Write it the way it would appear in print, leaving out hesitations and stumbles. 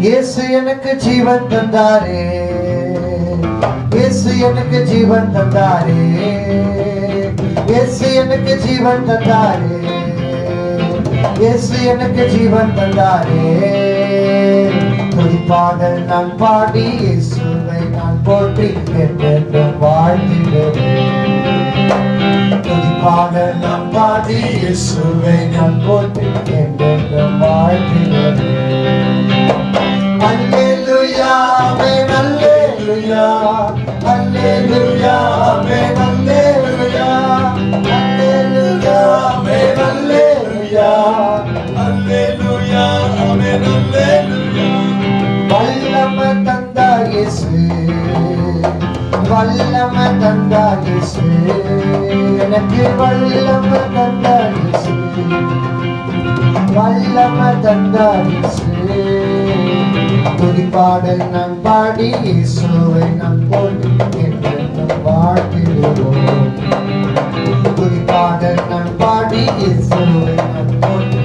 இயேசு எனக்கு ஜீவன் தந்தாரே, இயேசு எனக்கு ஜீவன் தந்தாரே, இயேசு எனக்கு ஜீவன் தந்தாரே, இயேசு எனக்கு ஜீவன் தந்தாரே. துதிப்பாடல் நான் பாடி இயேசுவை நான் போற்றி என்றென்றும் வாழ்த்திடுவேன். துதிப்பாடல் நான் பாடி இயேசுவை நான் போற்றி என்றென்றும் வாழ்த்திடுவேன். அல்லேலூயா ஆமென் அல்லேலூயா, அல்லேலூயா ஆமென் அல்லேலூயா, அல்லேலூயா ஆமென் அல்லேலூயா, அல்லேலூயா ஆமென் அல்லேலூயா. வல்லமை தந்தார் இயேசு, வல்லமை தந்தார் இயேசு, எனக்கு வல்லமை தந்தார் இயேசு, வல்லமை தந்தார் இயேசு. துதிப்பாடல் நான் பாடி இயேசுவை நான் போற்றி என்றென்றும் வாழ்த்திடுவோம். துதிப்பாடல் நான் பாடி இயேசுவை நான் போற்றி